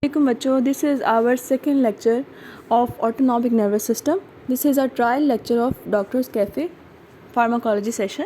Assalamualaikum बच्चों, this is our second lecture of autonomic nervous system. This is a trial lecture of doctors cafe pharmacology session.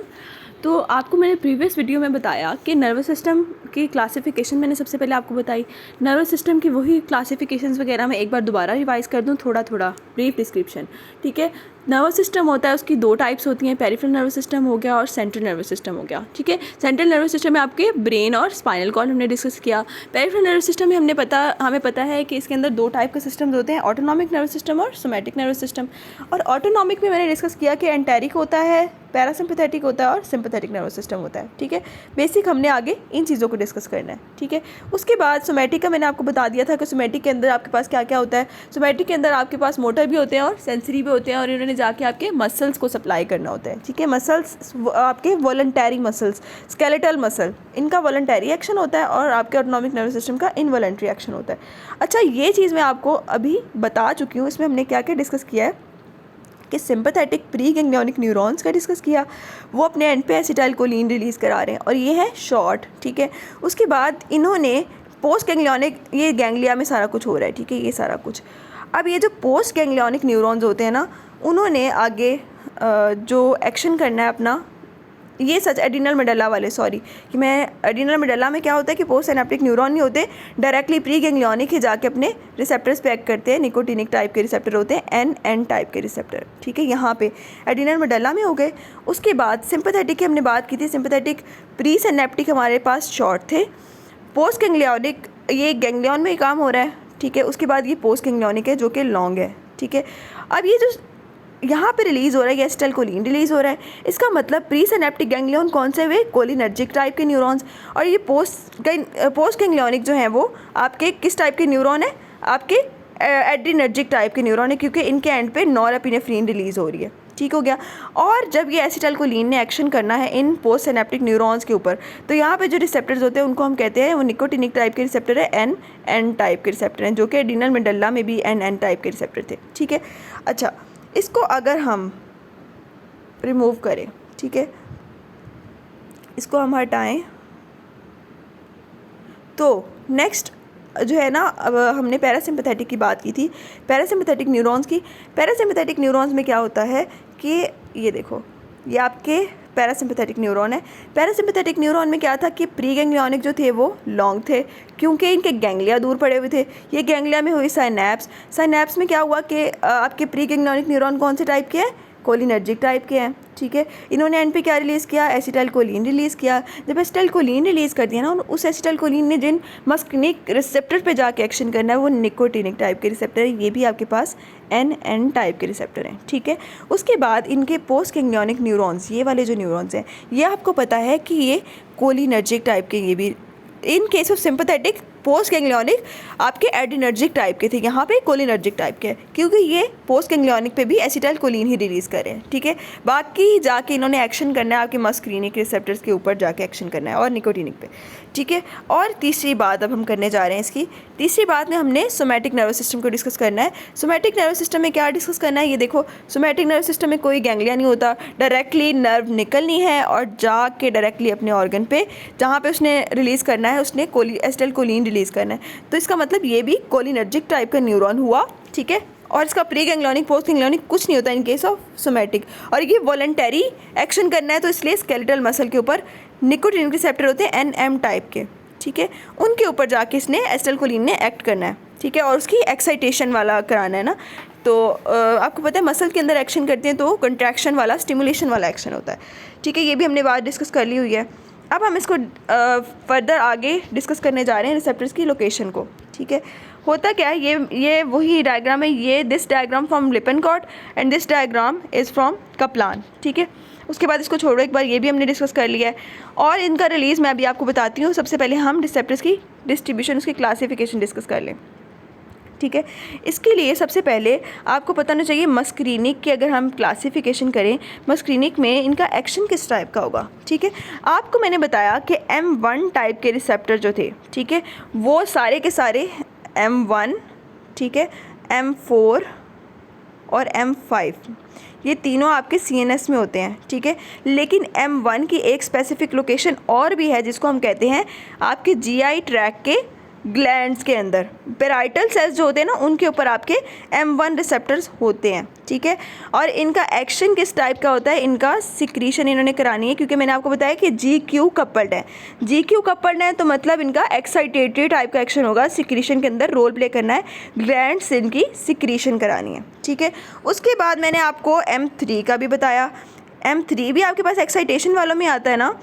तो आपको मैंने previous video में बताया कि nervous system की क्लासिफिकेशन मैंने सबसे पहले आपको बताई. नर्वस सिस्टम की वही क्लासिफिकेशंस वगैरह मैं एक बार दोबारा रिवाइज कर दूं, थोड़ा थोड़ा ब्रीफ डिस्क्रिप्शन. ठीक है, नर्वस सिस्टम होता है, उसकी दो टाइप्स होती हैं, पेरिफेरल नर्वस सिस्टम हो गया और सेंट्रल नर्वस सिस्टम हो गया. ठीक है, सेंट्रल नर्वस सिस्टम में आपके ब्रेन और स्पाइनल कॉर्ड हमने डिस्कस किया. पेरिफेरल नर्वस सिस्टम में हमें पता है कि इसके अंदर दो टाइप के सिस्टम्स होते हैं, ऑटोनॉमिक नर्वस सिस्टम और सोमैटिक नर्वस सिस्टम. और ऑटोनॉमिक में मैंने डिस्कस किया कि एंटेरिक होता है, पैरासिम्पैथेटिक होता है और सिंपैथेटिक नर्वस सिस्टम होता है. ठीक है, बेसिक हमने आगे इन चीज़ों को डिस्कस करना है. ठीक है, उसके बाद सोमैटिक का मैंने आपको बता दिया था कि सोमैटिक के अंदर आपके पास क्या क्या होता है. सोमैटिक के अंदर आपके पास मोटर भी होते हैं और सेंसरी भी होते हैं, और इन्होंने जाके आपके मसल्स को सप्लाई करना होता है. ठीक है, मसल्स आपके वॉलंटरी मसल्स, स्केलेटल मसल, इनका वॉलंटरी एक्शन होता है और आपके ऑटोनॉमिक नर्वस सिस्टम का इनवॉलंटरी एक्शन होता है. अच्छा, ये चीज़ मैं आपको अभी बता चुकी हूँ. इसमें हमने क्या क्या डिस्कस किया है कि सिंपैथेटिक प्री गैंग्लियोनिक न्यूरॉन्स का डिस्कस किया, वो अपने एंड पे एसिटाइलकोलिन रिलीज़ करा रहे हैं और ये है शॉर्ट. ठीक है, उसके बाद इन्होंने पोस्ट गैंग्लियोनिक, ये गैंग्लिया में सारा कुछ हो रहा है. ठीक है, ये सारा कुछ. अब ये जो पोस्ट गैंग्लियोनिक न्यूरॉन्स होते हैं ना, उन्होंने आगे जो एक्शन करना है अपना, ये सच एडिनल मेडल्ला वाले, सॉरी कि मैं एडिनल मेडल्ला में क्या होता है कि पोस्ट सिनेप्टिक न्यूरॉन नहीं होते, डायरेक्टली प्री गैंग्लियोनिक ही जाके अपने रिसेप्टर्स पे एक्ट करते हैं. निकोटिनिक टाइप के रिसेप्टर होते हैं, एन टाइप के रिसेप्टर. ठीक है, यहाँ पे एडिनल मेडल्ला में हो गए. उसके बाद सिंपैथेटिक की हमने बात की थी. सिंपैथेटिक प्री सिनेप्टिक हमारे पास शॉर्ट थे. पोस्ट गैंग्लियोनिक ये गैंग्लियन में ही काम हो रहा है. ठीक है, उसके बाद ये पोस्ट गैंग्लियोनिक है जो कि लॉन्ग है. ठीक है, अब ये जो यहाँ पे रिलीज़ हो रहा है, ये एसिटाइलकोलिन रिलीज़ हो रहा है. इसका मतलब प्री सिनेप्टिक गैंग्लियन कौन से हुए, कोलिनर्जिक टाइप के न्यूरॉन्स. और ये पोस्ट गैंग्लियोनिक जो हैं वो आपके किस टाइप के न्यूरॉन है, आपके एड्रीनर्जिक टाइप के न्यूरॉन है, क्योंकि इनके एंड पे नॉरएपिनेफ्रिन रिलीज़ हो रही है. ठीक हो गया. और जब ये एसिटाइलकोलिन ने एक्शन करना है इन पोस्ट सिनेप्टिक न्यूरॉन्स के ऊपर, तो यहाँ पे जो रिसेप्टर्स होते हैं उनको हम कहते हैं, वो निकोटिनिक टाइप के रिसेप्टर है, एन टाइप के रिसेप्टर हैं, जो कि एडिनल मेडल्ला में भी एन टाइप के रिसेप्टर थे. ठीक है, अच्छा, इसको अगर हम रिमूव करें, ठीक है, इसको हम हटाएं, तो नेक्स्ट जो है ना, अब हमने पैरासिम्पैथेटिक की बात की थी, पैरासिम्पैथेटिक न्यूरॉन्स की. पैरासिम्पैथेटिक न्यूरॉन्स में क्या होता है कि ये देखो, ये आपके पैरासिम्पैथेटिक न्यूरॉन है. पैरासिम्पैथेटिक न्यूरॉन में क्या था कि प्री गैंग्लियोनिक जो थे वो लॉन्ग थे, क्योंकि इनके गैंग्लिया दूर पड़े हुए थे. ये गैंग्लिया में हुई साइनैप्स में क्या हुआ कि आपके प्री गैंग्लियोनिक न्यूरॉन कौन से टाइप के हैं, कोलिनर्जिक टाइप के हैं. ठीक है, इन्होंने एंड पे क्या रिलीज़ किया, एसिटाइलकोलिन रिलीज़ किया. जब एसिटाइलकोलिन रिलीज़ कर दिया ना, उस एसिटाइलकोलिन ने जिन मस्क्यूनिक रिसेप्टर पे जाके एक्शन करना है वो निकोटिनिक टाइप के रिसेप्टर है. ये भी आपके पास एन टाइप के रिसेप्टर हैं. ठीक है, उसके बाद इनके पोस्ट गैंग्लियोनिक न्यूरॉन्स, ये वाले जो न्यूरॉन्स हैं, ये आपको पता है कि ये कोलिनर्जिक टाइप के, ये भी in case of sympathetic post ganglionic आपके एड्रीनर्जिक टाइप के थे, यहाँ पे कोलिनर्जिक टाइप के हैं, क्योंकि ये पोस्ट गैंग्लियोनिक पे भी एसिटाइलकोलिन ही रिलीज़ करें. ठीक है, बाकी जाके इन्होंने एक्शन करना है आपके मस्क्रीनिक रिसेप्टर्स के ऊपर जाके एक्शन करना है और निकोटिनिक पे. ठीक है, और तीसरी बात अब हम करने जा रहे हैं इसकी. तीसरी बात में हमने सोमैटिक नर्वस सिस्टम को डिस्कस करना है. सोमैटिक नर्वस सिस्टम में क्या डिस्कस करना है, ये देखो, सोमैटिक नर्वस सिस्टम में कोई गैंग्लिया नहीं होता, डायरेक्टली नर्व निकलनी है और जाके डायरेक्टली अपने ऑर्गन पे जहाँ पे उसने रिलीज़ करना है, उसने एसिटाइलकोलिन रिलीज़ करना है. तो इसका मतलब ये भी कोलिनर्जिक टाइप का न्यूरॉन हुआ. ठीक है, और इसका प्री गैंग्लियोनिक पोस्ट गैंग्लियोनिक कुछ नहीं होता इन केस ऑफ सोमैटिक. और ये वॉलंटरी एक्शन करना है, तो इसलिए स्केलेटल मसल के ऊपर निकोटिनिक रिसेप्टर होते हैं एन टाइप के. ठीक है, उनके ऊपर जाके इसने एसिटाइलकोलिन ने एक्ट करना है. ठीक है, और उसकी एक्साइटेशन वाला कराना है ना. तो आपको पता है मसल के अंदर एक्शन करते हैं तो कंट्रैक्शन वाला, स्टिमुलेशन वाला एक्शन होता है. ठीक है, ये भी हमने बात डिस्कस कर ली हुई है. अब हम इसको फर्दर आगे डिस्कस करने जा रहे हैं रिसेप्टर्स की लोकेशन को. ठीक है, होता क्या है, ये वही डायग्राम है, ये this diagram from Lippincott and this diagram is from Kaplan. ठीक है, उसके बाद इसको छोड़ो एक बार, ये भी हमने डिस्कस कर लिया है. और इनका रिलीज़ मैं अभी आपको बताती हूँ. सबसे पहले हम रिसेप्टर्स की डिस्ट्रीब्यूशन, उसकी क्लासिफिकेशन डिस्कस कर लें. ठीक है, इसके लिए सबसे पहले आपको पता होना चाहिए मस्क्रीनिक की अगर हम क्लासिफिकेशन करें, मस्क्रीनिक में इनका एक्शन किस टाइप का होगा. ठीक है, आपको मैंने बताया कि M1 टाइप के रिसेप्टर जो थे, ठीक है, वो सारे के सारे M1, ठीक है, M4 और M5, ये तीनों आपके CNS में होते हैं. ठीक है, लेकिन M1 की एक स्पेसिफिक लोकेशन और भी है जिसको हम कहते हैं आपके GI ट्रैक के ग्लैंड्स के अंदर, पेराइटल सेल्स जो होते हैं ना उनके ऊपर आपके M1 रिसेप्टर्स होते हैं, ठीक है। और इनका एक्शन किस टाइप का होता है, इनका सिक्रीशन इन्होंने करानी है, क्योंकि मैंने आपको बताया कि GQ कपल्ड है। GQ कपल्ड है तो मतलब इनका एक्साइटेटरी टाइप का एक्शन होगा, सिक्रीशन के अंदर रोल प्ले करना है, ग्लैंड से इनकी सिक्रीशन करानी है, ठीक है। उसके बाद मैंने आपको M3 का भी बताया। M3 भी आपके पास एक्साइटेशन वालों में आता है ना,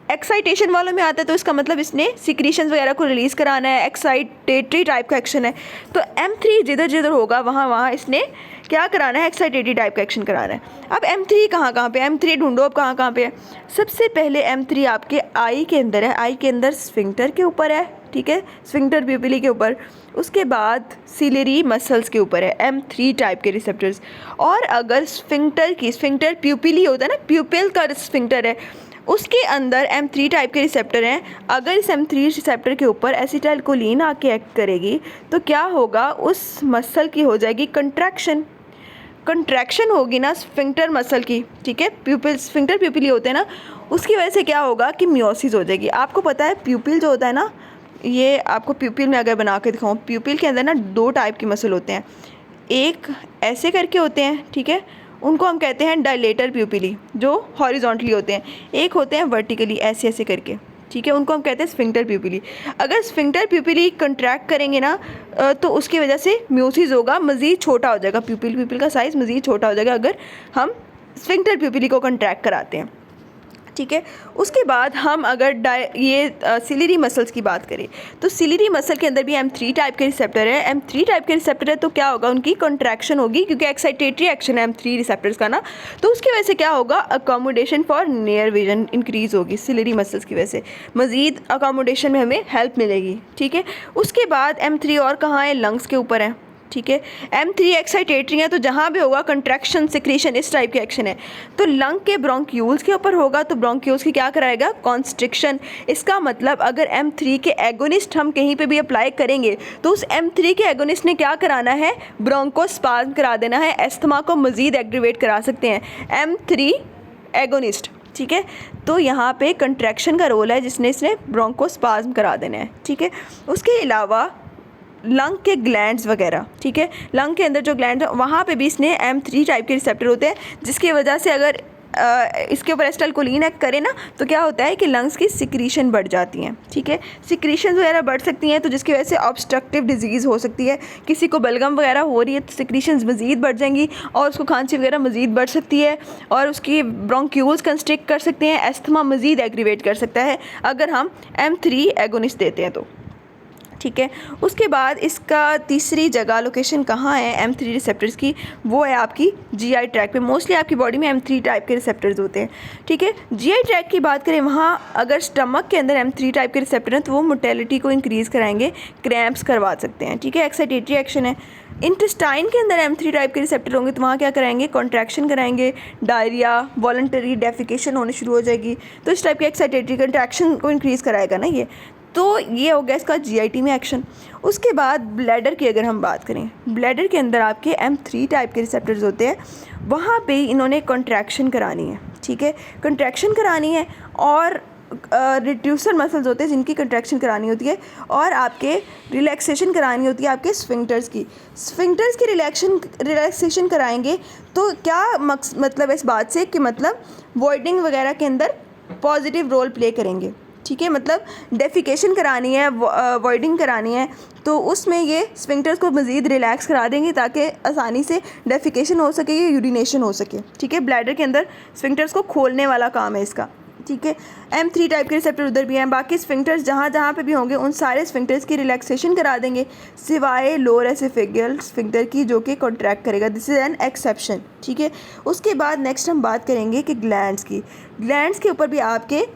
एक्साइटेशन वालों में आता है तो इसका मतलब इसने सिक्रीशंस वगैरह को रिलीज़ कराना है, एक्साइटेटरी टाइप का एक्शन है। तो M3 जिधर जिधर होगा वहाँ वहाँ इसने क्या कराना है, एक्साइटेटरी टाइप का एक्शन कराना है। अब M3 कहाँ कहाँ पे, M3 ढूंढो अब कहाँ कहाँ पे है। सबसे पहले M3 आपके आई के अंदर है, आई के अंदर स्फिंक्टर के ऊपर है, ठीक है, स्फिंक्टर प्यूपिली के ऊपर। उसके बाद सिलेरी मसल्स के ऊपर है M3 टाइप के रिसेप्टर्स। और अगर स्फिंक्टर प्यूपिली होता है ना, प्यूपिल का स्फिंक्टर है, उसके अंदर M3 टाइप के रिसेप्टर हैं। अगर इस M3 रिसेप्टर के ऊपर एसिटाइलकोलिन आके एक्ट करेगी तो क्या होगा, उस मसल की हो जाएगी कंट्रैक्शन होगी ना स्फिंक्टर मसल की, ठीक है, प्यूपिल स्फिंक्टर प्यूपिली होते हैं ना, उसकी वजह से क्या होगा कि मियोसिस हो जाएगी। आपको पता है प्यूपिल जो होता है ना, ये आपको प्यूपिल में अगर बना के दिखाऊँ, प्यूपिल के अंदर ना 2 टाइप की मसल होते हैं, एक ऐसे करके होते हैं, ठीक है, उनको हम कहते हैं डायलेटर प्यूपिली जो हॉरिजॉन्टली होते हैं, एक होते हैं वर्टिकली ऐसे ऐसे करके, ठीक है, उनको हम कहते हैं स्फिंक्टर प्यूपिली। अगर स्फिंक्टर प्यूपिली कंट्रैक्ट करेंगे ना तो उसकी वजह से म्यूसिस होगा, मज़ीद छोटा हो जाएगा, प्यूपिल का साइज़ मज़ीद छोटा हो जाएगा अगर हम स्फिंक्टर प्यूपिली को कंट्रैक्ट कराते हैं, ठीक है। उसके बाद हम अगर सिलेरी मसल्स की बात करें तो सिलेरी मसल के अंदर भी M3 टाइप के रिसेप्टर है। M3 टाइप के रिसेप्टर है तो क्या होगा, उनकी कंट्रैक्शन होगी, क्योंकि एक्साइटेटरी एक्शन है M3 रिसेप्टर्स का ना, तो उसकी वजह से क्या होगा, accommodation for near vision increase होगी, सिलेरी मसल्स की वजह से मज़ीद अकोमोडेशन में हमें हेल्प मिलेगी, ठीक है। उसके बाद M3 और कहाँ है, लंग्स के ऊपर है, ठीक है। M3 एक्साइटेटरी है तो जहाँ भी होगा कंट्रैक्शन सिक्रीशन इस टाइप के एक्शन है, तो लंग के ब्रोंक्यूल्स के ऊपर होगा तो ब्रोंक्यूल्स की क्या कराएगा, कॉन्स्ट्रिक्शन। इसका मतलब अगर M3 के एगोनिस्ट हम कहीं पे भी अप्लाई करेंगे तो उस M3 के एगोनिस्ट ने क्या कराना है, ब्रोंकोस्पाज्म करा देना है, एस्थमा को मज़ीद एक्टिवेट करा सकते हैं M3 एगोनिस्ट, ठीक है। तो यहाँ पे कंट्रैक्शन का रोल है जिसने इसने ब्रोंकोस्पाज्म करा देना है, ठीक है। उसके अलावा लंग के ग्लैंड्स वगैरह, ठीक है, लंग के अंदर जो ग्लैंड है वहाँ पे भी इसने M3 टाइप के रिसेप्टर होते हैं, जिसकी वजह से अगर इसके ऊपर एसिटाइलकोलिन एक्ट करे ना तो क्या होता है कि लंग्स की सिक्रीशन बढ़ जाती हैं, ठीक है, सिक्रीशन वगैरह बढ़ सकती हैं, तो जिसकी वजह से ऑब्स्ट्रक्टिव डिजीज़ हो सकती है, किसी को बलगम वगैरह हो रही है तो सिक्रीशन मज़ीद बढ़ जाएंगी और उसको खांसी वगैरह मज़ीद बढ़ सकती है और उसकी ब्रोंक्यूल्स कंस्ट्रिक्ट कर सकते हैं, एस्थमा मज़ीद एग्रीवेट कर सकता है अगर हम M3 एगोनिस्ट देते हैं तो, ठीक है। उसके बाद इसका तीसरी जगह लोकेशन कहाँ है M3 रिसेप्टर्स की, वो है आपकी GI ट्रैक पे। मोस्टली आपकी बॉडी में M3 टाइप के रिसेप्टर्स होते हैं, ठीक है। GI ट्रैक की बात करें, वहाँ अगर स्टमक के अंदर M3 टाइप के रिसेप्टर हैं तो वो मोटेलिटी को इंक्रीज़ कराएंगे, क्रैम्प्स करवा सकते हैं, ठीक है, एक्साइटेटरी एक्शन है। इंटेस्टाइन के अंदर M3 टाइप के रिसेप्टर होंगे तो वहाँ क्या कराएंगे, कॉन्ट्रैक्शन कराएंगे, डायरिया, वॉलंटरी डेफिकेशन होनी शुरू हो जाएगी, तो इस टाइप की एक्साइटेटरी कंट्रैक्शन को इंक्रीज़ कराएगा ना ये, तो ये हो गया इसका GIT में एक्शन। उसके बाद ब्लैडर की अगर हम बात करें, ब्लैडर के अंदर आपके M3 टाइप के रिसेप्टर्स होते हैं, वहाँ पे इन्होंने कंट्रैक्शन करानी है, ठीक है, कंट्रैक्शन करानी है और रिड्यूसर मसल्स होते हैं जिनकी कंट्रैक्शन करानी होती है और आपके रिलैक्सेशन करानी होती है आपके स्फिंक्टर्स की रिलैक्सेशन कराएंगे तो क्या मतलब इस बात से कि मतलब वॉइडिंग वगैरह के अंदर पॉजिटिव रोल प्ले करेंगे, ठीक है, मतलब डेफिकेशन करानी है, वॉइडिंग करानी है तो उसमें ये स्फिंक्टर्स को मज़ीद रिलैक्स करा देंगे ताकि आसानी से डेफिकेशन हो सके या यूरिनेशन हो सके, ठीक है। ब्लैडर के अंदर स्फिंक्टर्स को खोलने वाला काम है इसका, ठीक है। M3 टाइप के रिसेप्टर उधर भी हैं, बाकी स्फिंक्टर्स जहाँ जहाँ पे भी होंगे उन सारे स्फिंक्टर्स की रिलैक्सेशन करा देंगे सिवाय लोअर एसोफेजियल स्फिंक्टर की जो कि कॉन्ट्रैक्ट करेगा, दिस इज़ एन एक्सेप्शन, ठीक है। उसके बाद नेक्स्ट हम बात करेंगे कि ग्लैंड्स के ऊपर भी आपके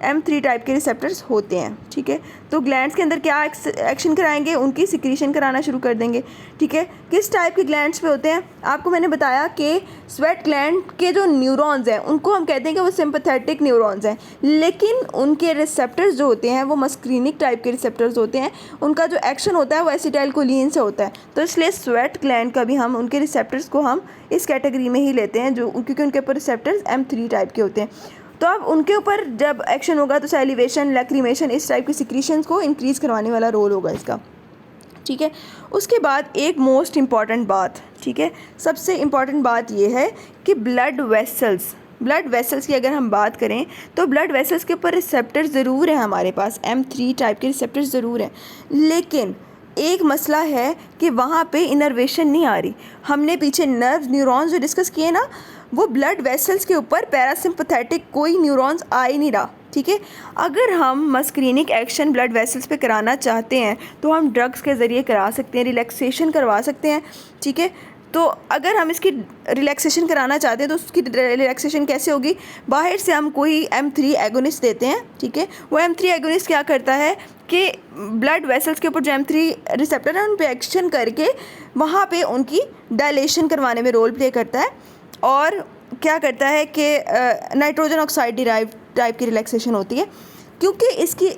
M3 टाइप के रिसेप्टर्स होते हैं, ठीक है। तो ग्लैंड्स के अंदर क्या एक्शन कराएंगे, उनकी सिक्रीशन कराना शुरू कर देंगे, ठीक है। किस टाइप के ग्लैंड्स पे होते हैं, आपको मैंने बताया कि स्वेट ग्लैंड के जो न्यूरॉन्स हैं उनको हम कहते हैं कि वो सिंपैथेटिक न्यूरॉन्स हैं, लेकिन उनके रिसेप्टर्स जो होते हैं वो मस्क्रीनिक टाइप के रिसेप्टर्स होते हैं, उनका जो एक्शन होता है वो एसिटाइलकोलिन से होता है, तो इसलिए स्वेट ग्लैंड का भी हम उनके रिसेप्टर्स को हम इस कैटेगरी में ही लेते हैं जो क्योंकि उनके ऊपर रिसेप्टर्स M3 टाइप के होते हैं। तो अब उनके ऊपर जब एक्शन होगा तो सैलिवेशन, लैक्रीमेशन, इस टाइप की सिक्रीशंस को इंक्रीज़ करवाने वाला रोल होगा इसका, ठीक है। उसके बाद एक मोस्ट इम्पॉर्टेंट बात, ठीक है, सबसे इम्पॉर्टेंट बात ये है कि ब्लड वेसल्स की अगर हम बात करें तो ब्लड वेसल्स के ऊपर रिसेप्टर ज़रूर है हमारे पास, M3 टाइप के रिसेप्टर ज़रूर हैं, लेकिन एक मसला है कि वहाँ पे इनर्वेशन नहीं आ रही। हमने पीछे नर्व न्यूरॉन्स जो डिस्कस किए ना, वो ब्लड वेसल्स के ऊपर पैरासिम्पथेटिक कोई न्यूरॉन्स आ ही नहीं रहा, ठीक है। अगर हम मस्क्रीनिक एक्शन ब्लड वेसल्स पे कराना चाहते हैं तो हम ड्रग्स के ज़रिए करा सकते हैं, रिलैक्सेशन करवा सकते हैं, ठीक है। तो अगर हम इसकी रिलैक्सेशन कराना चाहते हैं तो उसकी रिलैक्सेशन कैसे होगी? बाहर से हम कोई M3 एगोनिस्ट देते हैं, ठीक है। वो M3 एगोनिस्ट क्या करता है कि ब्लड वेसल्स के ऊपर जो M3 रिसेप्टर है उन पे एक्शन करके वहाँ पे उनकी डायलेशन करवाने में रोल प्ले करता है, और क्या करता है कि नाइट्रोजन ऑक्साइड डिराइव टाइप की रिलैक्सेशन होती है। क्योंकि इसकी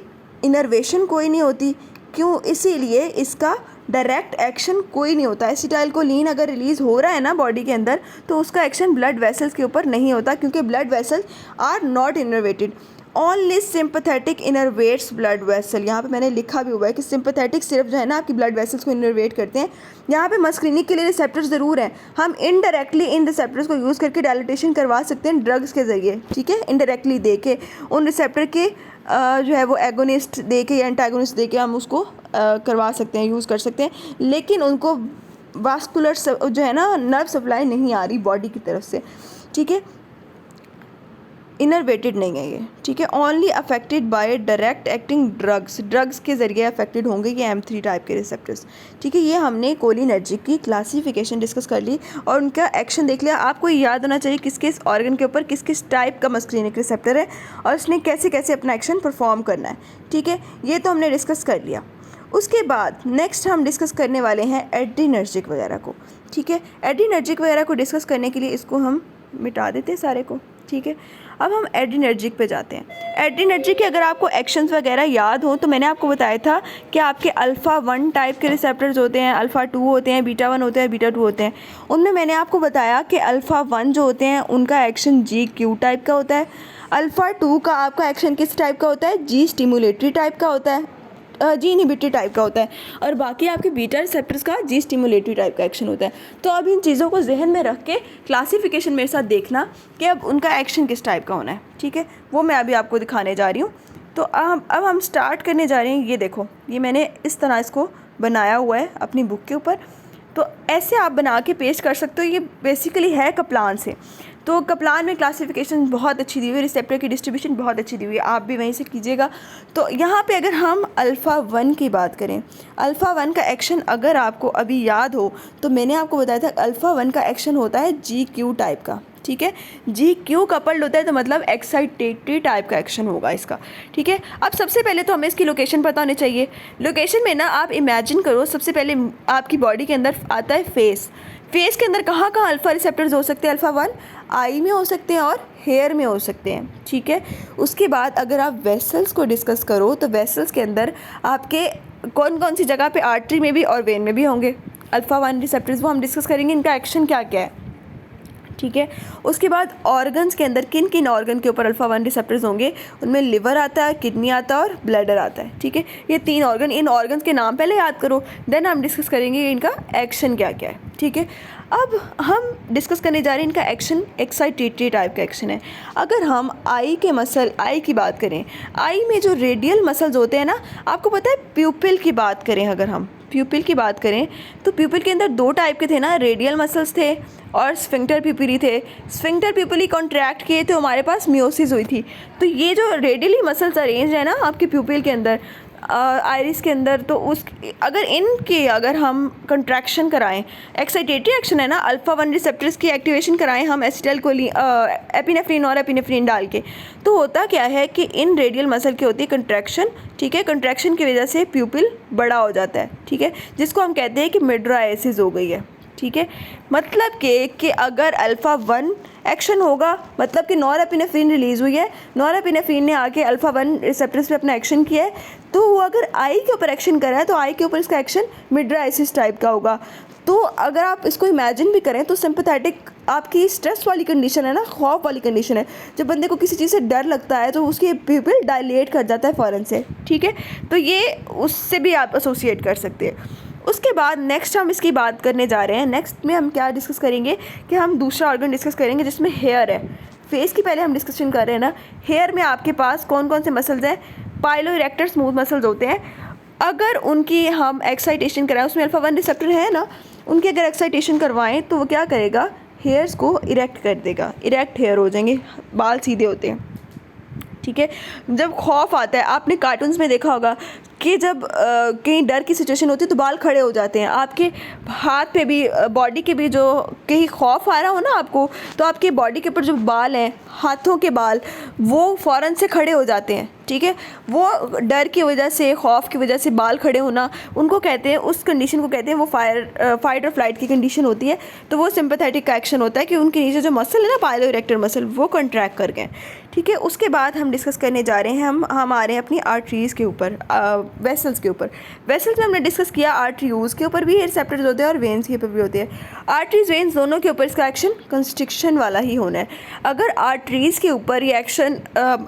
इनर्वेशन कोई नहीं होती, क्यों, इसीलिए इसका डायरेक्ट एक्शन कोई नहीं होता। एसिटाइलकोलिन अगर रिलीज़ हो रहा है ना बॉडी के अंदर तो उसका एक्शन ब्लड वेसल्स के ऊपर नहीं होता, क्योंकि blood vessels are not innervated, only sympathetic innervates blood vessel. यहाँ पे मैंने लिखा भी हुआ है कि सिंपैथेटिक सिर्फ जो है ना आपकी ब्लड वेसल्स को इनर्वेट करते हैं। यहाँ पे मस्क्रीनिक के लिए रिसेप्टर्स ज़रूर हैं, हम इनडायरेक्टली इन रिसेप्टर्स को यूज़ करके डायलिटेशन करवा सकते हैं ड्रग्स के ज़रिए, ठीक है। इनडायरेक्टली दे के उन रिसेप्टर के जो है वो एगोनिस्ट दे के या एंटागोनिस्ट दे के हम उसको करवा सकते हैं, यूज़ कर सकते हैं, लेकिन उनको वास्कुलर जो है ना नर्व सप्लाई नहीं आ रही बॉडी की तरफ से, ठीक है। इनर्वेटेड नहीं है ये, ठीक है। Only affected by direct acting drugs के ज़रिए अफेक्टेड होंगे ये M3 टाइप के रिसेप्टर्स, ठीक है। ये हमने कोलिनर्जिक की क्लासिफिकेशन डिस्कस कर ली और उनका एक्शन देख लिया। आपको याद होना चाहिए किस किस ऑर्गन के ऊपर किस किस टाइप का मस्क्रीनिक रिसेप्टर है और उसने कैसे कैसे अपना एक्शन परफॉर्म करना है, ठीक है। ये तो हमने डिस्कस कर लिया। उसके बाद नेक्स्ट हम डिस्कस करने वाले हैं एड्रीनर्जिक वगैरह को, ठीक है। एड्रीनर्जिक वगैरह को डिस्कस करने के लिए इसको हम मिटा देते हैं सारे को, ठीक है। अब हम एड्रीनर्जिक पे जाते हैं। एड्रीनर्जिक के अगर आपको एक्शंस वगैरह याद हो तो मैंने आपको बताया था कि आपके अल्फ़ा 1 टाइप के रिसेप्टर्स होते हैं, अल्फ़ा 2 होते हैं, बीटा 1 होते हैं, बीटा 2 होते हैं। उनमें मैंने आपको बताया कि अल्फ़ा 1 जो होते हैं उनका एक्शन GQ टाइप का होता है, अल्फ़ा 2 का आपका एक्शन किस टाइप का होता है? G स्टिमुलेटरी टाइप का होता है, G इनहिबिटरी टाइप का होता है, और बाकी आपके बीटा रिसेप्टर्स का G स्टिमुलेटरी टाइप का एक्शन होता है। तो अब इन चीज़ों को जहन में रख के क्लासिफिकेशन मेरे साथ देखना कि अब उनका एक्शन किस टाइप का होना है, ठीक है। वो मैं अभी आपको दिखाने जा रही हूँ। तो अब हम स्टार्ट करने जा रहे हैं। ये देखो, ये मैंने इस तरह इसको बनाया हुआ है अपनी बुक के ऊपर, तो ऐसे आप बना के पेस्ट कर सकते हो। ये बेसिकली है कप्लान से, तो कप्लान में क्लासिफिकेशन बहुत अच्छी दी हुई है, रिसेप्टर की डिस्ट्रीब्यूशन बहुत अच्छी दी हुई है, आप भी वहीं से कीजिएगा। तो यहाँ पे अगर हम अल्फ़ा 1 की बात करें, अल्फ़ा 1 का एक्शन अगर आपको अभी याद हो तो मैंने आपको बताया था अल्फ़ा 1 का एक्शन होता है GQ टाइप का, ठीक है। GQ कपल्ड होता है तो मतलब एक्साइटेटरी टाइप का एक्शन होगा इसका, ठीक है। अब सबसे पहले तो हमें इसकी लोकेशन पता होनी चाहिए। लोकेशन में ना आप इमेजिन करो, सबसे पहले आपकी बॉडी के अंदर आता है फेस के अंदर कहाँ कहाँ अल्फ़ा रिसेप्टर्स हो सकते हैं? अल्फ़ा 1 आई में हो सकते हैं और हेयर में हो सकते हैं, ठीक है। उसके बाद अगर आप वेसल्स को डिस्कस करो तो वेसल्स के अंदर आपके कौन कौन सी जगह पे आर्टरी में भी और वेन में भी होंगे अल्फ़ा 1 रिसेप्टर्स, वो हम डिस्कस करेंगे इनका एक्शन क्या क्या है, ठीक है। उसके बाद ऑर्गन्स के अंदर किन किन ऑर्गन के ऊपर अल्फ़ा 1 रिसेप्टर्स होंगे? उनमें लिवर आता है, किडनी आता है और ब्लैडर आता है, ठीक है। ये 3 ऑर्गन, इन ऑर्गन्स के नाम पहले याद करो, देन हम डिस्कस करेंगे इनका एक्शन क्या क्या है, ठीक है। अब हम डिस्कस करने जा रहे हैं इनका एक्शन एक्साइटेटरी टाइप का एक्शन है। अगर हम आई के मसल, आई की बात करें, आई में जो रेडियल मसल्स होते हैं ना, आपको पता है प्यूपिल की बात करें, अगर हम प्यूपिल की बात करें तो प्यूपिल के अंदर 2 टाइप के थे ना, रेडियल मसल्स थे और स्फिंक्टर प्यूपिली थे। स्फिंक्टर प्यूपिली कॉन्ट्रैक्ट किए तो हमारे पास मियोसिस हुई थी। तो ये जो रेडियली मसल्स अरेंज है ना आपके प्यूपिल के अंदर, आइरिस के अंदर, तो उस अगर हम कंट्रैक्शन कराएं, एक्साइटेटरी एक्शन है ना, अल्फ़ा 1 रिसेप्टर्स की एक्टिवेशन कराएं हम एसिटाइलकोलिन, एपिनेफ्रिन और एपिनेफ्रिन डाल के, तो होता क्या है कि इन रेडियल मसल की होती है कंट्रैक्शन, ठीक है। कंट्रैक्शन की वजह से प्यूपिल बड़ा हो जाता है, ठीक है, जिसको हम कहते हैं कि मिड्राइसिस हो गई है, ठीक है। मतलब कि अगर अल्फ़ा 1 एक्शन होगा, मतलब कि नॉरएपिनेफ्रिन रिलीज़ हुई है, नॉरएपिनेफ्रिन ने आके अल्फ़ा 1 रिसेप्टर्स पे अपना एक्शन किया है, तो वो अगर आई के ऊपर एक्शन कर रहा है तो आई के ऊपर इसका एक्शन मिड्राइसिस टाइप का होगा। तो अगर आप इसको इमेजिन भी करें तो सिंपैथेटिक आपकी स्ट्रेस वाली कंडीशन है ना, खौफ वाली कंडीशन है। जब बंदे को किसी चीज़ से डर लगता है तो उसकी प्यूपिल डायलेट कर जाता है फ़ौरन से, ठीक है। तो ये उससे भी आप एसोसिएट कर सकते हैं। उसके बाद नेक्स्ट हम इसकी बात करने जा रहे हैं। नेक्स्ट में हम क्या डिस्कस करेंगे कि हम दूसरा ऑर्गन डिस्कस करेंगे जिसमें हेयर है। फेस की पहले हम डिस्कशन कर रहे हैं ना। हेयर में आपके पास कौन कौन से मसल्स हैं? पाइलो इरेक्टर स्मूथ मसल्स होते हैं। अगर उनकी हम एक्साइटेशन कराएं, उसमें अल्फ़ा 1 रिसेप्टर है ना, उनकी अगर एक्साइटेशन करवाएं तो वो क्या करेगा? हेयर्स को इरेक्ट कर देगा, इरेक्ट हेयर हो जाएंगे, बाल सीधे होते हैं, ठीक है। जब खौफ आता है, आपने कार्टून्स में देखा होगा कि जब कहीं डर की सिचुएशन होती है तो बाल खड़े हो जाते हैं। आपके हाथ पे भी, बॉडी के भी, जो कहीं खौफ आ रहा हो ना आपको, तो आपके बॉडी के ऊपर जो बाल हैं, हाथों के बाल, वो फ़ौरन से खड़े हो जाते हैं, ठीक है। वो डर की वजह से, खौफ की वजह से बाल खड़े होना, उनको कहते हैं, उस कंडीशन को कहते हैं, वो फाइट और फ्लाइट की कंडीशन होती है। तो वो सिंपैथेटिक का एक्शन होता है कि उनके नीचे जो मसल है ना, पाइलो इरेक्टर मसल, वो कॉन्ट्रैक्ट कर गए, ठीक है। उसके बाद हम डिस्कस करने जा रहे हैं, हम आ रहे हैं अपनी आर्टरीज़ के ऊपर, वेसल्स के ऊपर। वेसल्स में हमने डिस्कस किया आर्टरीज़ के ऊपर भी रिसेप्टर्स होते हैं और वेन्स के ऊपर भी होते हैं। आर्टरीज़, वेन्स दोनों के ऊपर इसका एक्शन कंस्ट्रिक्शन वाला ही होना है। अगर आर्टरीज़ के ऊपर ये एक्शन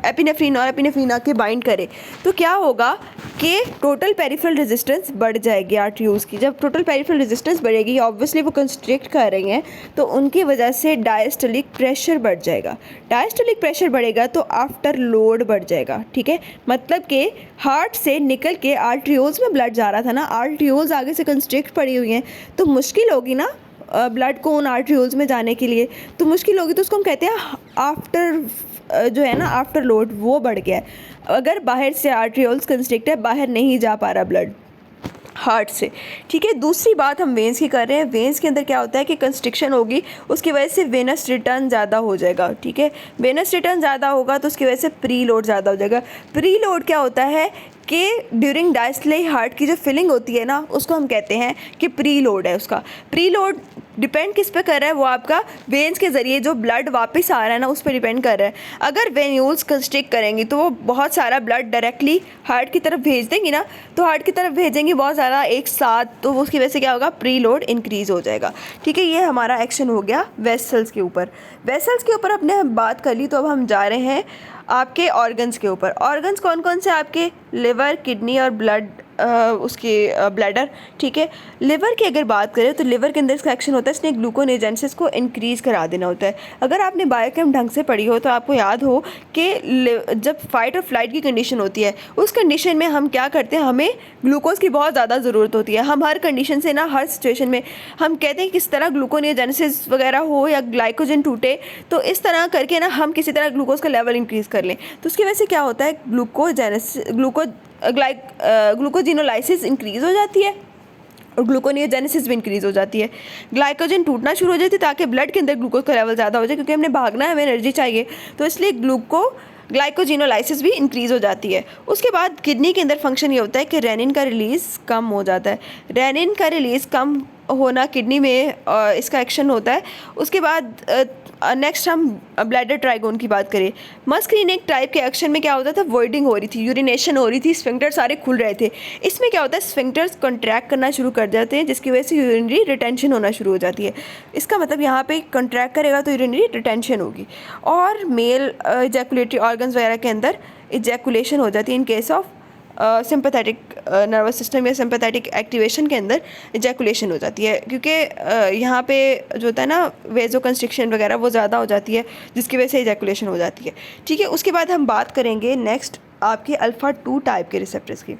एपिनेफ्रिन और एपिनेफ्रिन आके बाइंड करे तो क्या होगा कि टोटल पेरिफेरल रेजिस्टेंस बढ़ जाएगी आर्टरीज़ की। जब टोटल पेरिफेरल रेजिस्टेंस बढ़ेगी, ऑब्वियसली वो कंस्ट्रिक्ट कर रही हैं, तो उनकी वजह से डायस्टोलिक प्रेशर बढ़ जाएगा। डायस्टोलिक प्रेशर बढ़ेगा तो आफ्टर लोड बढ़ जाएगा, ठीक है। मतलब कि हार्ट से निकल के आर्टरियोल्स में ब्लड जा रहा था ना, आर्टरियोल्स आगे से कंस्ट्रिक्ट पड़ी हुई हैं, तो मुश्किल होगी ना ब्लड को उन आर्टरियोल्स में जाने के लिए, तो मुश्किल होगी। तो उसको हम कहते हैं आफ्टर, जो है ना, आफ्टर लोड वो बढ़ गया है। अगर बाहर से आर्टरियोल्स कंस्ट्रिक्ट है, बाहर नहीं जा पा रहा ब्लड हार्ट से, ठीक है। दूसरी बात हम वेन्स की कर रहे हैं। वेन्स के अंदर क्या होता है कि कंस्ट्रिक्शन होगी, उसकी वजह से वेनस रिटर्न ज़्यादा हो जाएगा, ठीक है। वेनस रिटर्न ज़्यादा होगा तो उसकी वजह से प्री लोड ज़्यादा हो जाएगा। प्री लोड क्या होता है कि ड्यूरिंग डायस्टोलिक हार्ट की जो फिलिंग होती है ना, उसको हम कहते हैं कि प्री लोड है। उसका प्री लोड डिपेंड किस पे कर रहा है? वो आपका वेन्स के ज़रिए जो ब्लड वापस आ रहा है ना, उस पर डिपेंड कर रहा है। अगर वेन्यूल्स कंस्ट्रिक्ट करेंगी तो वो बहुत सारा ब्लड डायरेक्टली हार्ट की तरफ भेज देंगी ना, तो हार्ट की तरफ भेजेंगी बहुत ज़्यादा एक साथ, तो उसकी वजह से क्या होगा? प्री लोड इंक्रीज़ हो जाएगा, ठीक है। ये हमारा एक्शन हो गया वेसल्स के ऊपर। वेसल्स के ऊपर अपने हम बात कर ली, तो अब हम जा रहे हैं आपके ऑर्गन्स के ऊपर। ऑर्गन्स कौन कौन से? आपके लिवर, किडनी और उसके ब्लैडर, ठीक है। लिवर की अगर बात करें तो लिवर के अंदर इसका एक्शन होता है, इसने ग्लूकोनेजेंसिस को इंक्रीज़ करा देना होता है। अगर आपने बायोकेम ढंग से पढ़ी हो तो आपको याद हो कि जब फाइट और फ्लाइट की कंडीशन होती है, उस कंडीशन में हम क्या करते हैं? हमें ग्लूकोज की बहुत ज़्यादा ज़रूरत होती है। हम हर कंडीशन से ना, हर सिचुएशन में हम कहते हैं किस तरह ग्लूकोनेजेंसिस वगैरह हो या ग्लाइकोजन टूटे, तो इस तरह करके ना हम किसी तरह ग्लूकोज का लेवल इंक्रीज़ कर लें। तो उसकी वजह से क्या होता है? ग्लूकोजिनोलाइसिस इंक्रीज़ हो जाती है और ग्लूकोनियोजेनेसिस भी इंक्रीज़ हो जाती है। ग्लाइकोजन टूटना शुरू हो जाती है ताकि ब्लड के अंदर ग्लूकोज का लेवल ज़्यादा हो जाए, क्योंकि हमने भागना है, हमें एनर्जी चाहिए, तो इसलिए ग्लाइकोजिनोलाइसिस भी इंक्रीज़ हो जाती है। उसके बाद किडनी के अंदर फंक्शन ये होता है कि रेनिन का रिलीज़ कम हो जाता है। रेनिन का रिलीज़ कम होना किडनी में इसका एक्शन होता है। उसके बाद नेक्स्ट हम ब्लैडर ट्राइगोन की बात करें। मस्क्रीनिक टाइप के एक्शन में क्या होता था? वॉइडिंग हो रही थी, यूरिनेशन हो रही थी, स्फिंक्टर सारे खुल रहे थे। इसमें क्या होता है? स्फिंक्टर्स कॉन्ट्रैक्ट करना शुरू कर जाते हैं, जिसकी वजह से यूरिनरी रिटेंशन होना शुरू हो जाती है। इसका मतलब यहाँ पे कॉन्ट्रैक्ट करेगा तो यूरिनरी रिटेंशन होगी। और मेल इजैकुलेटरी ऑर्गन्स वगैरह के अंदर इजैकुलेशन हो जाती है in case of sympathetic nervous system या सिंपैथेटिक एक्टिवेशन के अंदर इजैकुलेशन हो जाती है, क्योंकि यहाँ पे जो होता है ना, वेजो कंस्ट्रिक्शन वगैरह वो ज़्यादा हो जाती है, जिसकी वजह से इजैकुलेशन हो जाती है, ठीक है। उसके बाद हम बात करेंगे नेक्स्ट आपके अल्फ़ा 2 टाइप के रिसेप्टर्स की।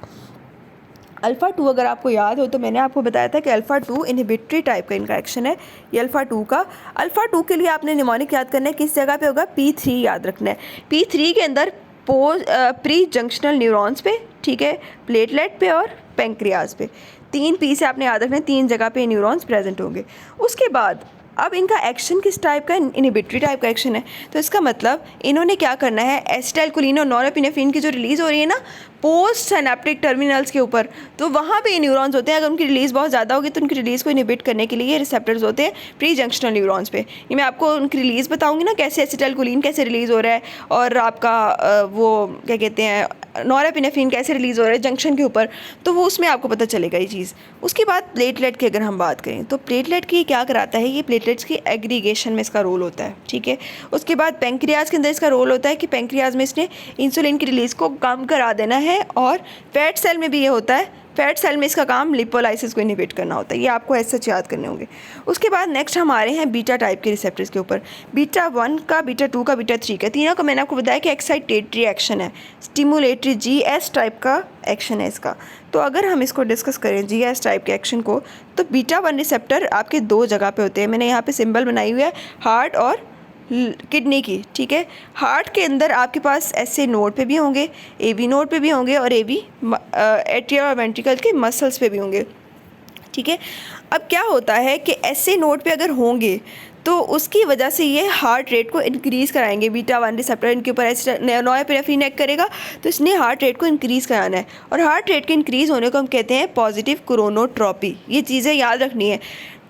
अल्फ़ा 2 अगर आपको याद हो तो मैंने आपको बताया था कि अल्फ़ा 2 इनहिबिटरी टाइप का इनका एक्शन है। ये अल्फ़ा 2 का, अल्फ़ा 2 के लिए आपने निमोनिक याद करना है, किस जगह पे होगा? P3 याद रखना है। P3 के अंदर प्री जंक्शनल न्यूरॉन्स पे, ठीक है, प्लेटलेट पे और पेंक्रियाज पे, 3 P से आपने याद रखना है, 3 जगह पे न्यूरॉन्स प्रेजेंट होंगे। उसके बाद अब इनका एक्शन किस टाइप का? इनहिबिटरी टाइप का एक्शन है। तो इसका मतलब इन्होंने क्या करना है? एसिटाइलकोलिन और नॉरएपिनेफ्रिन की जो रिलीज़ हो रही है ना, पोस्ट सिनेप्टिक टर्मिनल्स के ऊपर, तो वहाँ पे ये न्यूरॉन्स होते हैं। अगर उनकी रिलीज़ बहुत ज़्यादा होगी तो उनकी रिलीज़ को इनहिबिट करने के लिए ये रिसेप्टर्स होते हैं प्री जंक्शनल न्यूरॉन्स पे। ये मैं आपको उनकी रिलीज़ बताऊंगी ना, कैसे एसिटाइलकोलिन कैसे रिलीज़ हो रहा है, और आपका वो क्या कहते हैं नॉरेपिनेफ्रिन कैसे रिलीज़ हो रहा है जंक्शन के ऊपर, तो वो उसमें आपको पता चलेगा ये चीज़। उसके बाद प्लेटलेट की अगर हम बात करें तो प्लेटलेट की क्या कराता है, ये प्लेटलेट्स की एग्रीगेशन में इसका रोल होता है, ठीक है। उसके बाद पेंक्रियाज के अंदर इसका रोल होता है कि पेंक्रियाज में इसने इंसुलिन की रिलीज़ को कम करा देना है, और फैट सेल में भी ये होता है, फैट सेल में इसका काम लिपोलाइसिस को इनहिबिट करना होता है। ये आपको ऐसे सच याद करने होंगे। उसके बाद नेक्स्ट हम आ रहे हैं बीटा टाइप के रिसेप्टर्स के ऊपर। बीटा 1 का, बीटा 2 का, बीटा 3 का, तीनों का मैंने आपको बताया कि एक्साइटेटरी एक्शन है, स्टिमुलेटरी GS टाइप का एक्शन है इसका। तो अगर हम इसको डिस्कस करें GS टाइप के एक्शन को, तो बीटा 1 रिसेप्टर आपके 2 जगह पे होते हैं। मैंने यहाँ पे सिंबल बनाई हुई है हार्ट और किडनी की, ठीक है। हार्ट के अंदर आपके पास SA नोड पे भी होंगे, AV नोड पे भी होंगे, और AV एट्रियल और वेंट्रिकल के मसल्स पे भी होंगे, ठीक है। अब क्या होता है कि SA नोड पे अगर होंगे तो उसकी वजह से ये हार्ट रेट को इंक्रीज़ कराएंगे। बीटा 1 रिसेप्टर इनके ऊपर नॉरेपिनेफ्रिन एक्ट करेगा, तो इसने हार्ट रेट को इंक्रीज़ कराना है, और हार्ट रेट के इंक्रीज़ होने को हम कहते हैं पॉजिटिव क्रोनोट्रॉपी। ये चीज़ें याद रखनी है,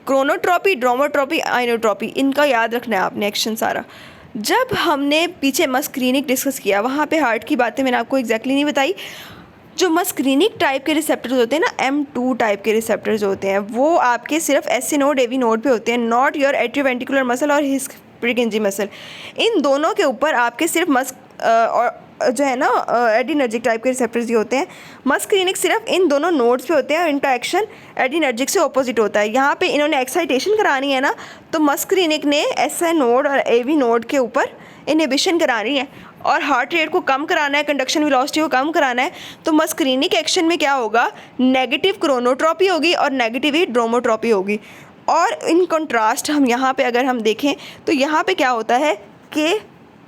क्रोनोट्रॉपी, ड्रोमोट्रॉपी, आइनोट्रॉपी, इनका याद रखना है आपने एक्शन सारा। जब हमने पीछे मस्क्रीनिक डिस्कस किया, वहाँ पे हार्ट की बातें मैंने आपको एग्जैक्टली नहीं बताई। जो मस्क्रीनिक टाइप के रिसेप्टर्स होते हैं ना, M2 टाइप के रिसेप्टर्स होते हैं, वो आपके सिर्फ SA नोड, AV नोड पे होते हैं, नॉट योर एट्रियोवेंट्रिकुलर मसल और हिस प्रिकिंजी मसल। इन दोनों के ऊपर आपके सिर्फ जो है ना एडिनर्जिक टाइप के रिसेप्टर्स ये होते हैं। मस्क्रीनिक सिर्फ इन दोनों नोड्स पे होते हैं, और इनका एक्शन एडिनर्जिक से ऑपोजिट होता है। यहाँ पे इन्होंने एक्साइटेशन करानी है ना, तो मस्क्रीनिक ने SA नोड और AV नोड के ऊपर इनहिबिशन करानी है, और हार्ट रेट को कम कराना है, कंडक्शन वेलोसिटी को कम कराना है। तो मस्क्रीनिक एक्शन में क्या होगा, नेगेटिव क्रोनोट्रॉपी होगी और नेगेटिव ही ड्रोमोट्रॉपी होगी। और इन कंट्रास्ट हम यहाँ पे अगर हम देखें तो यहाँ पे क्या होता है कि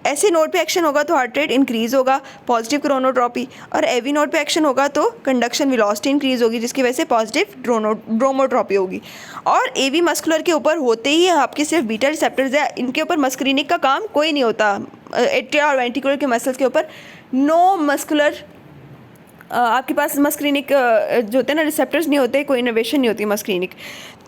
ऐसे नोड पे एक्शन होगा तो हार्ट रेट इंक्रीज़ होगा, पॉजिटिव क्रोनोट्रॉपी, और AV नोड पे एक्शन होगा तो कंडक्शन वेलोसिटी इंक्रीज़ होगी, जिसकी वजह से पॉजिटिव ड्रोमोट्रॉपी होगी। और AV मस्कुलर के ऊपर होते ही आपके सिर्फ बीटा रिसेप्टर्स है, इनके ऊपर मस्क्रीनिक का काम कोई नहीं होता। एट्रिया और वेंट्रिकुलर के मसल्स के ऊपर नो मस्कुलर आपके पास मस्क्रीनिक जो होते हैं ना रिसेप्टर्स नहीं होते, कोई इनोवेशन नहीं होती मस्क्रीनिक,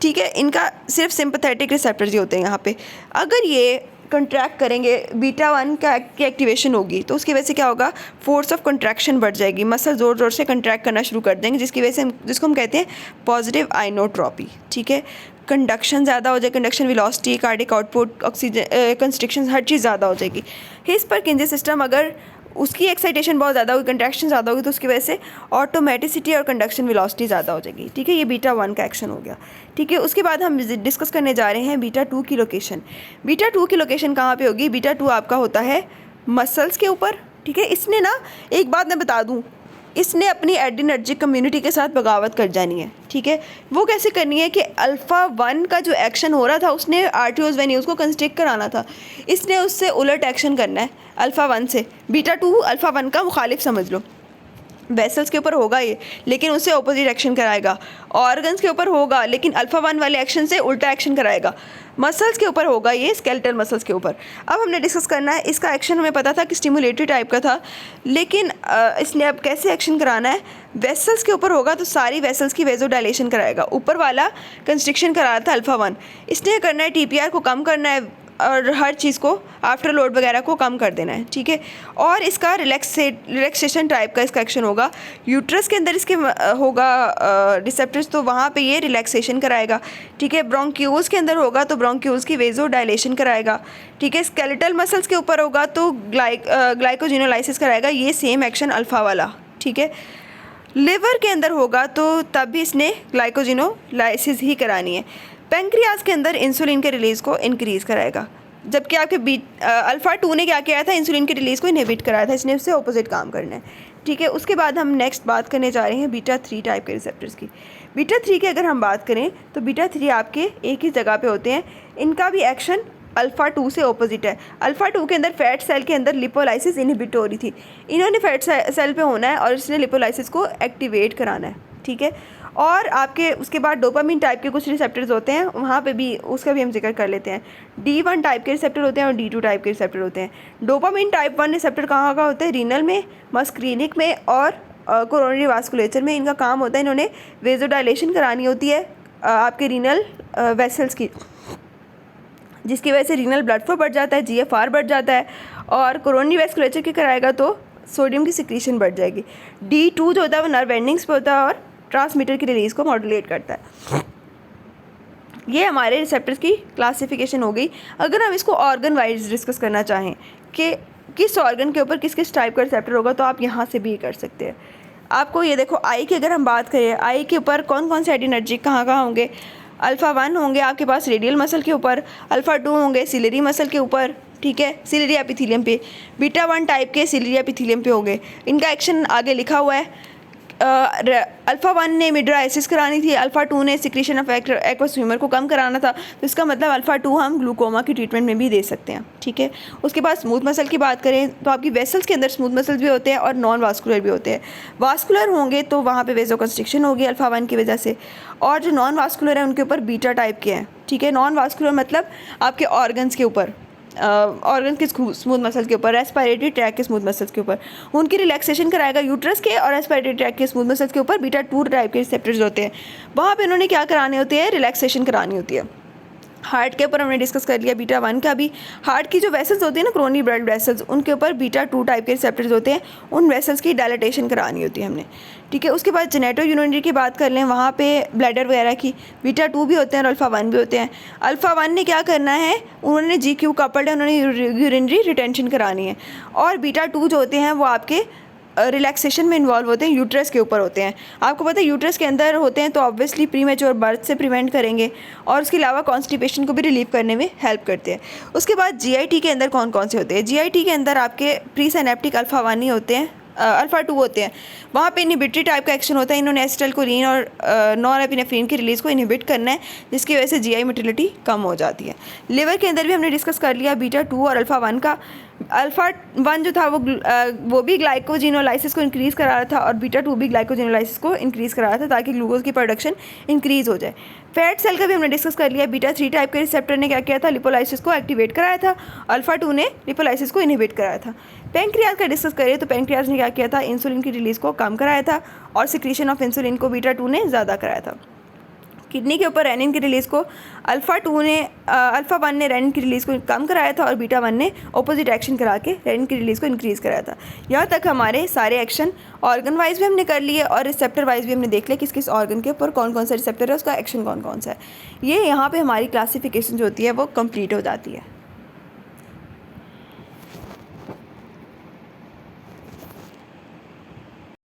ठीक है। इनका सिर्फ सिंपैथेटिक रिसेप्टर्स ही होते हैं यहाँ पे। अगर ये कंट्रैक्ट करेंगे, बीटा 1 की एक्टिवेशन होगी, तो उसकी वजह से क्या होगा, फोर्स ऑफ कंट्रैक्शन बढ़ जाएगी, मसल ज़ोर ज़ोर से कंट्रैक्ट करना शुरू कर देंगे, जिसकी वजह से जिसको हम कहते हैं पॉजिटिव आइनोट्रॉपी, ठीक है। कंडक्शन ज़्यादा हो जाए, conduction velocity, cardiac output, oxygen constriction, हर चीज़ ज़्यादा हो जाएगी। हिस्परकिंजी सिस्टम अगर उसकी एक्साइटेशन बहुत ज़्यादा होगी, कंट्रैक्शन ज़्यादा होगी, तो उसकी वजह से ऑटोमेटिसिटी और कंडक्शन वेलोसिटी ज़्यादा हो जाएगी, ठीक है। ये बीटा 1 का एक्शन हो गया, ठीक है। उसके बाद हम डिस्कस करने जा रहे हैं बीटा 2 की लोकेशन। बीटा 2 की लोकेशन कहाँ पे होगी, बीटा 2 आपका होता है मसल्स के ऊपर, ठीक है। इसने ना एक बात मैं बता दूँ, इसने अपनी एडिनर्जिक कम्युनिटी के साथ बगावत कर जानी है, ठीक है। वो कैसे करनी है कि अल्फ़ा 1 का जो एक्शन हो रहा था, उसने आर्टियोज वेन्यूज़ को कंस्ट्रिक्ट कराना था, इसने उससे उलट एक्शन करना है अल्फ़ा 1 से। बीटा 2 अल्फ़ा 1 का मुखालिफ समझ लो। वेसल्स के ऊपर होगा ये, लेकिन उससे ऑपोजिट एक्शन कराएगा। ऑर्गन्स के ऊपर होगा, लेकिन अल्फ़ा 1 वाले एक्शन से उल्टा एक्शन कराएगा। मसल्स के ऊपर होगा ये, स्केलेटल मसल्स के ऊपर। अब हमने डिस्कस करना है, इसका एक्शन हमें पता था कि स्टिमुलेटरी टाइप का था, लेकिन इसने अब कैसे एक्शन कराना है, वेसल्स के ऊपर होगा तो सारी वेसल्स की वेजोडाइलेशन कराएगा। ऊपर वाला कंस्ट्रिक्शन करा रहा था अल्फ़ा 1, इसने करना है TPR को कम करना है, और हर चीज़ को आफ्टर लोड वगैरह को कम कर देना है, ठीक है। और इसका रिलैक्सेशन टाइप का इसका एक्शन होगा। यूट्रस के अंदर इसके होगा रिसेप्टर्स, तो वहाँ पे ये रिलैक्सेशन कराएगा, ठीक है। ब्रोंक्यूल्स के अंदर होगा तो ब्रोंक्यूल्स की वेजोडाइलेशन कराएगा, ठीक है। स्केलेटल मसल्स के ऊपर होगा तो ग्लाइकोजिनोलाइसिस कराएगा, ये सेम एक्शन अल्फ़ा वाला, ठीक है। लिवर के अंदर होगा तो तब भी इसने ग्लाइकोजिनोलाइसिस ही करानी है। पेंक्रियाज के अंदर इंसुलिन के रिलीज़ को इंक्रीज़ कराएगा, जबकि आपके अल्फ़ा 2 ने क्या किया था, इंसुलिन के रिलीज़ को इनहिबिट कराया था, इसने उससे ऑपोजिट काम करना है, ठीक है। उसके बाद हम नेक्स्ट बात करने जा रहे हैं बीटा 3 टाइप के रिसेप्टर्स की। बीटा 3 की अगर हम बात करें तो बीटा 3 आपके एक ही जगह पे होते हैं, इनका भी एक्शन अल्फ़ा 2 से ऑपोजिट है। अल्फ़ा 2 के अंदर फैट सेल के अंदर लिपोलाइसिस इनहिबिट हो रही थी, इन्होंने फैट सेल पे होना है और इसने लिपोलाइसिस को एक्टिवेट कराना है, ठीक है। और आपके उसके बाद डोपामिन टाइप के कुछ रिसेप्टर्स होते हैं, वहाँ पे भी उसका भी हम जिक्र कर लेते हैं। D1 टाइप के रिसेप्टर होते हैं और D2 टाइप के रिसेप्टर होते हैं। डोपामिन टाइप 1 रिसेप्टर कहाँ का होता है, रीनल में, मस्क्रीनिक में और कोरोनरी वास्कुलेचर में इनका काम होता है, इन्होंने वेजोडाइलेशन करानी होती है आपके रीनल वेसल्स की, जिसकी वजह से रीनल ब्लड फ्लो बढ़ जाता है, GFR बढ़ जाता है, और कोरोनरी वेस्कुलेचर के कराएगा तो सोडियम की सिक्रीशन बढ़ जाएगी। D2 जो होता है वो नर्व एंडिंग्स पे होता है और ट्रांसमीटर की रिलीज़ को मॉड्यूलेट करता है। ये हमारे रिसेप्टर्स की क्लासिफिकेशन हो गई। अगर हम इसको ऑर्गन वाइज डिस्कस करना चाहें कि किस ऑर्गन के ऊपर किस किस टाइप का रिसेप्टर होगा, तो आप यहाँ से भी कर सकते हैं। आपको ये देखो, आई की अगर हम बात करें, आई के ऊपर कौन कौन से एडिनर्जिक कहाँ कहाँ होंगे। अल्फ़ा 1 होंगे आपके पास रेडियल मसल के ऊपर, अल्फ़ा 2 होंगे सिलरी मसल के ऊपर, ठीक है, सिलरी एपिथेलियम पे, बीटा 1 टाइप के सिलरी एपिथेलियम पे होंगे। इनका एक्शन आगे लिखा हुआ है। अल्फ़ा 1 ने मिड्राइसिस करानी थी, अल्फ़ा 2 ने सिक्रीशन ऑफ एक्वस ह्यूमर को कम कराना था, तो इसका मतलब अल्फ़ा 2 हम ग्लूकोमा की ट्रीटमेंट में भी दे सकते हैं, ठीक है। उसके बाद स्मूथ मसल की बात करें तो आपकी वेसल्स के अंदर स्मूथ मसल्स भी होते हैं और नॉन वास्कुलर भी होते हैं। वास्कुलर होंगे तो वहाँ पे वेजो कंस्ट्रिक्शन होगी अल्फ़ा 1 की वजह से, और जो नॉन वास्कुलर है उनके ऊपर बीटा टाइप के हैं, ठीक है। नॉन वास्कुलर मतलब आपके ऑर्गन्स के ऊपर, ऑर्गन के स्मूथ मसल के ऊपर, रेस्पिरेटरी ट्रैक के स्मूथ मसल्स के ऊपर, उनकी रिलैक्सेशन कराएगा यूट्रस के और रेस्पिरेटरी ट्रैक के स्मूथ मसल्स के ऊपर बीटा 2 टाइप के रिसेप्टर्स होते हैं, वहाँ पे इन्होंने क्या कराने होते हैं, रिलैक्सेशन करानी होती है। हार्ट के ऊपर हमने डिस्कस कर लिया बीटा 1 का भी। हार्ट की जो वेसल्स होती है ना, क्रोनी ब्लड वेसल्स, उनके ऊपर बीटा 2 टाइप के रिसेप्टर्स होते हैं, उन वेसल्स की डायलेटेशन करानी होती है हमने, ठीक है। उसके बाद जेनेटो यूरिनरी की बात कर लें, वहाँ पे ब्लैडर वगैरह की बीटा 2 भी होते हैं और अल्फ़ा 1 भी होते हैं। अल्फ़ा 1 ने क्या करना है, उन्होंने GQ कपल्ड है, उन्होंने यूरिनरी रिटेंशन करानी है, और बीटा 2 जो होते हैं वो आपके रिलैक्सेशन में इन्वॉल्व होते हैं, यूट्रस के ऊपर होते हैं। आपको पता है यूट्रस के अंदर होते हैं तो ऑब्वियसली प्रीमेच्योर बर्थ से प्रिवेंट करेंगे, और उसके अलावा कॉन्स्टिपेशन को भी रिलीव करने में हेल्प करते हैं। उसके बाद GIT के अंदर कौन कौन से होते हैं, GIT के अंदर आपके प्री सिनेप्टिक अल्फ़ा 1 ही होते हैं, अल्फ़ा 2 होते हैं, वहाँ पे इनहिबिटरी टाइप का एक्शन होता है। इन्होंने एसिटाइलकोलिन और नॉरएपिनेफ्रिन की रिलीज़ को इनहिबिट करना है, जिसकी वजह से GI मोटिलिटी कम हो जाती है। लिवर के अंदर भी हमने डिस्कस कर लिया बीटा 2 और अल्फ़ा 1 का। अल्फ़ा 1 जो था वो भी ग्लाइकोजिनोलाइसिस को इंक्रीज़ करा रहा था, और बीटा 2 भी ग्लाइकोजिनोलाइसिस को इंक्रीज़ करा रहा था ताकि ग्लूकोज की प्रोडक्शन इंक्रीज़ हो जाए। फैट सेल का भी हमने डिस्कस कर लिया। बीटा 3 टाइप के रिसेप्टर ने क्या किया था, लिपोलाइसिस को एक्टिवेट कराया था, अल्फ़ा 2 ने लिपोलाइसिस को इनहिबिट कराया था। पेंक्रियाज का डिस्कस करें तो पेंक्रियाज ने क्या किया था, इंसुलिन की रिलीज़ को कम कराया था, और सिक्रीशन ऑफ इंसुलिन को बीटा 2 ने ज़्यादा कराया था। किडनी के ऊपर रेनिन की रिलीज़ को अल्फ़ा 1 ने रेनिन की रिलीज़ को कम कराया था, और बीटा 1 ने ऑपोजिट एक्शन करा के रेनिन की रिलीज़ को इंक्रीज़ कराया था। यहाँ तक हमारे सारे एक्शन ऑर्गन वाइज भी हमने कर लिए और रिसेप्टर वाइज भी हमने देख लिया किस किस ऑर्गन के ऊपर कौन कौन सा रिसेप्टर है, उसका एक्शन कौन कौन सा है। ये यहाँ पे हमारी क्लासिफिकेशन जो होती है वो कंप्लीट हो जाती है।